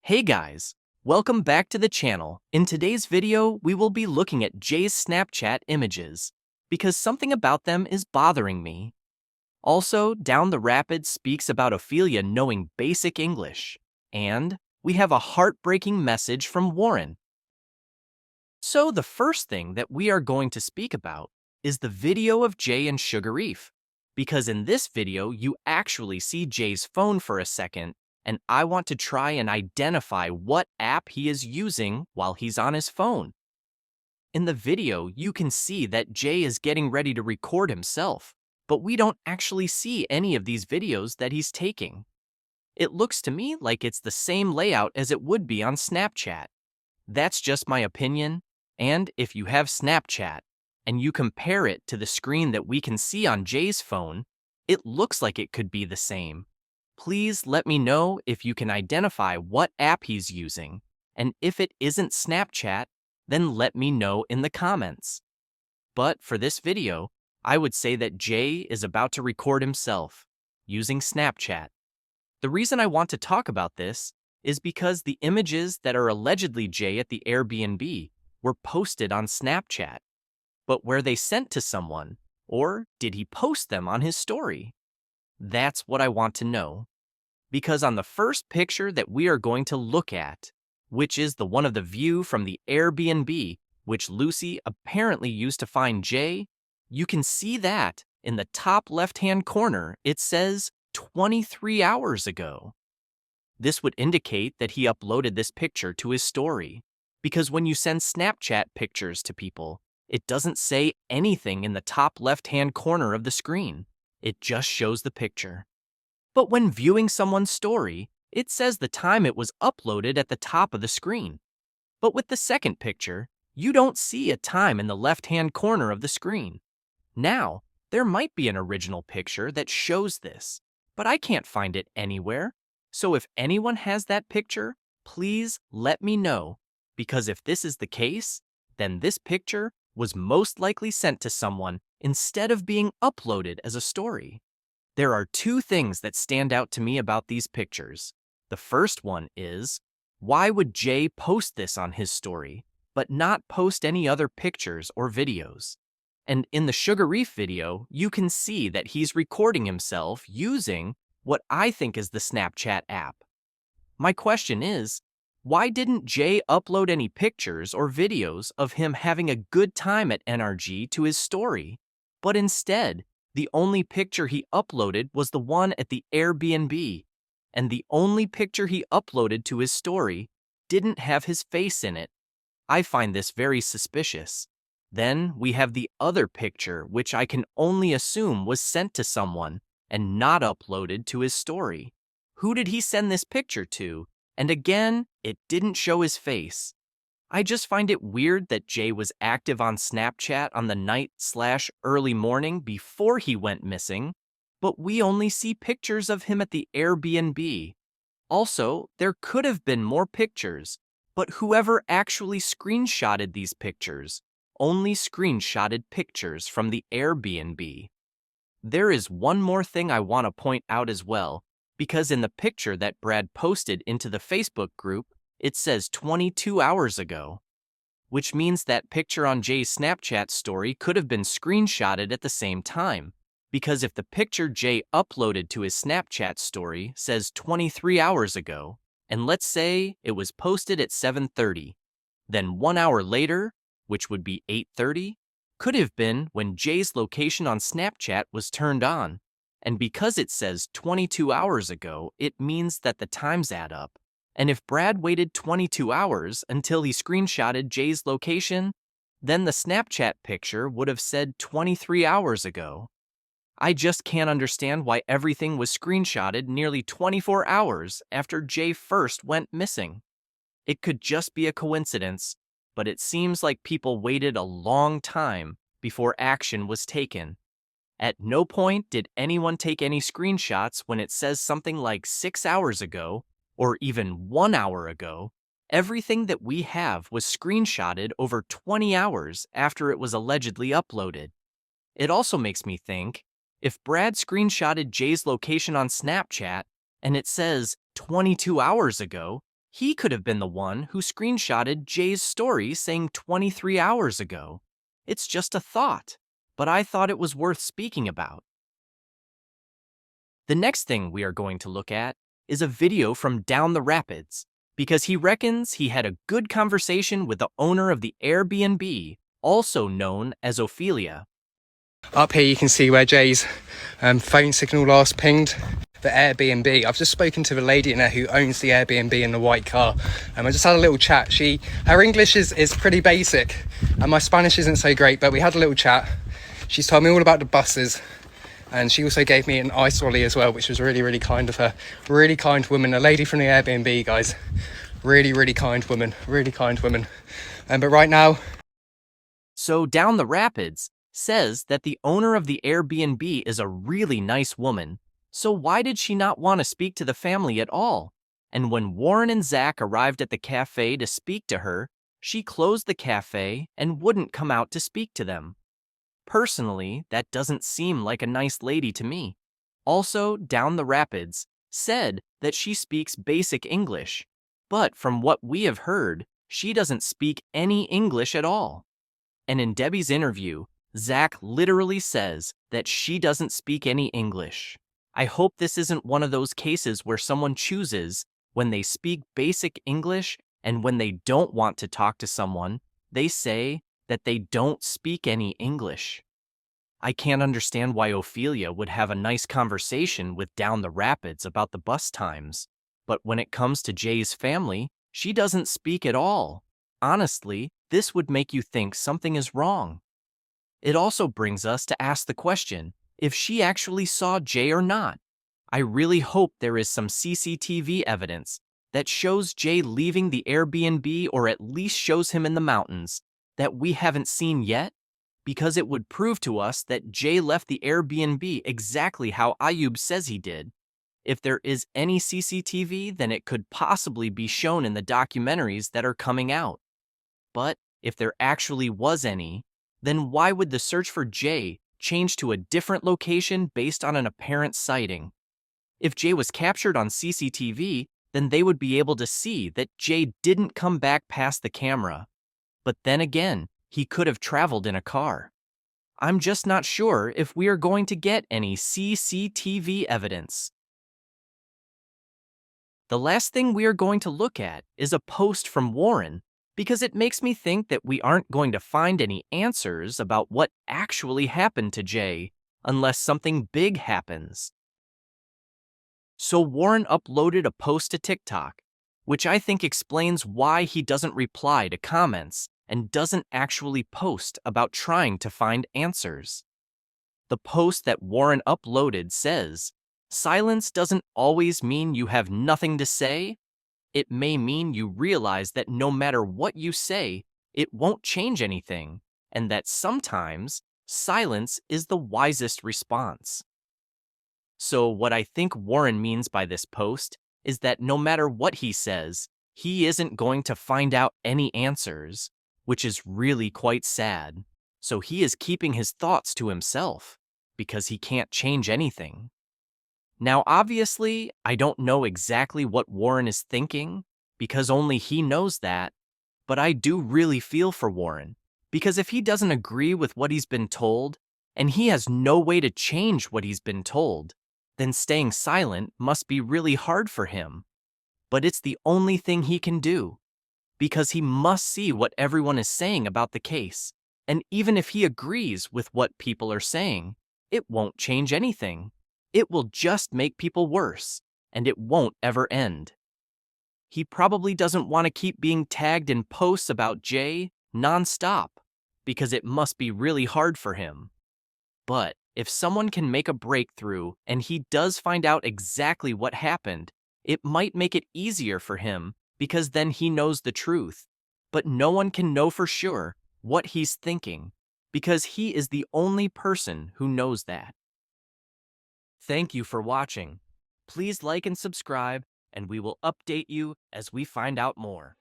Hey guys, welcome back to the channel. In today's video, we will be looking at Jay's Snapchat images, because something about them is bothering me. Also, Down the Rapids speaks about Ophelia knowing basic English, and we have a heartbreaking message from Warren. So the first thing that we are going to speak about is the video of Jay and Sugareef, because in this video you actually see Jay's phone for a second, and I want to try and identify what app he is using while he's on his phone. In the video, you can see that Jay is getting ready to record himself, but we don't actually see any of these videos that he's taking. It looks to me like it's the same layout as it would be on Snapchat. That's just my opinion, and if you have Snapchat and you compare it to the screen that we can see on Jay's phone, it looks like it could be the same. Please let me know if you can identify what app he's using, and if it isn't Snapchat, then let me know in the comments. But for this video, I would say that Jay is about to record himself using Snapchat. The reason I want to talk about this is because the images that are allegedly Jay at the Airbnb were posted on Snapchat. But were they sent to someone, or did he post them on his story? That's what I want to know. Because on the first picture that we are going to look at, which is the one of the view from the Airbnb, which Lucy apparently used to find Jay, you can see that in the top left-hand corner it says 23 hours ago. This would indicate that he uploaded this picture to his story, because when you send Snapchat pictures to people, it doesn't say anything in the top left-hand corner of the screen. It just shows the picture. But when viewing someone's story, it says the time it was uploaded at the top of the screen. But with the second picture, you don't see a time in the left-hand corner of the screen. Now, there might be an original picture that shows this, but I can't find it anywhere. So if anyone has that picture, please let me know, because if this is the case, then this picture was most likely sent to someone instead of being uploaded as a story. There are two things that stand out to me about these pictures. The first one is, why would Jay post this on his story, but not post any other pictures or videos? And in the Sugareef video, you can see that he's recording himself using what I think is the Snapchat app. My question is, why didn't Jay upload any pictures or videos of him having a good time at NRG to his story, but instead, the only picture he uploaded was the one at the Airbnb, and the only picture he uploaded to his story didn't have his face in it? I find this very suspicious. Then we have the other picture, which I can only assume was sent to someone and not uploaded to his story. Who did he send this picture to? And again, it didn't show his face. I just find it weird that Jay was active on Snapchat on the night/early morning before he went missing, but we only see pictures of him at the Airbnb. Also, there could have been more pictures, but whoever actually screenshotted these pictures only screenshotted pictures from the Airbnb. There is one more thing I want to point out as well, because in the picture that Brad posted into the Facebook group, it says 22 hours ago, which means that picture on Jay's Snapchat story could have been screenshotted at the same time, because if the picture Jay uploaded to his Snapchat story says 23 hours ago, and let's say it was posted at 7:30, then 1 hour later, which would be 8:30, could have been when Jay's location on Snapchat was turned on, and because it says 22 hours ago, it means that the times add up. And if Brad waited 22 hours until he screenshotted Jay's location, then the Snapchat picture would have said 23 hours ago. I just can't understand why everything was screenshotted nearly 24 hours after Jay first went missing. It could just be a coincidence, but it seems like people waited a long time before action was taken. At no point did anyone take any screenshots when it says something like 6 hours ago, or even 1 hour ago. Everything that we have was screenshotted over 20 hours after it was allegedly uploaded. It also makes me think, if Brad screenshotted Jay's location on Snapchat and it says 22 hours ago, He could have been the one who screenshotted Jay's story saying 23 hours ago. It's just a thought, but I thought it was worth speaking about. The next thing we are going to look at is a video from down the rapids, because he reckons he had a good conversation with the owner of the Airbnb, also known as Ophelia. Up here you can see where Jay's phone signal last pinged the Airbnb. I've just spoken to the lady in there who owns the Airbnb in the white car. I just had a little chat. Her English is pretty basic and my Spanish isn't so great, but we had a little chat. She's told me all about the buses and she also gave me an ice lolly as well, which was really, really kind of her. Really kind woman, a lady from the Airbnb, guys. Really, really kind woman, really kind woman. But right now... So Down the Rapids says that the owner of the Airbnb is a really nice woman, so why did she not want to speak to the family at all? And when Warren and Zach arrived at the cafe to speak to her, she closed the cafe and wouldn't come out to speak to them. Personally, that doesn't seem like a nice lady to me. Also, Down the Rapids said that she speaks basic English, but from what we have heard, she doesn't speak any English at all. And in Debbie's interview, Zach literally says that she doesn't speak any English. I hope this isn't one of those cases where someone chooses when they speak basic English and when they don't want to talk to someone, they say that they don't speak any English. I can't understand why Ophelia would have a nice conversation with Down the Rapids about the bus times, but when it comes to Jay's family, she doesn't speak at all. Honestly, this would make you think something is wrong. It also brings us to ask the question if she actually saw Jay or not. I really hope there is some CCTV evidence that shows Jay leaving the Airbnb or at least shows him in the mountains that we haven't seen yet, because it would prove to us that Jay left the Airbnb exactly how Ayub says he did. If there is any CCTV, then it could possibly be shown in the documentaries that are coming out. But if there actually was any, then why would the search for Jay change to a different location based on an apparent sighting? If Jay was captured on CCTV, then they would be able to see that Jay didn't come back past the camera. But then again, he could have traveled in a car. I'm just not sure if we are going to get any CCTV evidence. The last thing we are going to look at is a post from Warren, because it makes me think that we aren't going to find any answers about what actually happened to Jay unless something big happens. So Warren uploaded a post to TikTok, which I think explains why he doesn't reply to comments and doesn't actually post about trying to find answers. The post that Warren uploaded says, "Silence doesn't always mean you have nothing to say. It may mean you realize that no matter what you say, it won't change anything, and that sometimes silence is the wisest response." So what I think Warren means by this post is that no matter what he says, he isn't going to find out any answers, which is really quite sad. So he is keeping his thoughts to himself, because he can't change anything. Now, obviously, I don't know exactly what Warren is thinking, because only he knows that, but I do really feel for Warren, because if he doesn't agree with what he's been told, and he has no way to change what he's been told, then staying silent must be really hard for him. But it's the only thing he can do, because he must see what everyone is saying about the case, and even if he agrees with what people are saying, it won't change anything. It will just make people worse, and it won't ever end. He probably doesn't want to keep being tagged in posts about Jay nonstop, because it must be really hard for him. But if someone can make a breakthrough and he does find out exactly what happened, it might make it easier for him, because then he knows the truth. But no one can know for sure what he's thinking, because he is the only person who knows that. Thank you for watching. Please like and subscribe, and we will update you as we find out more.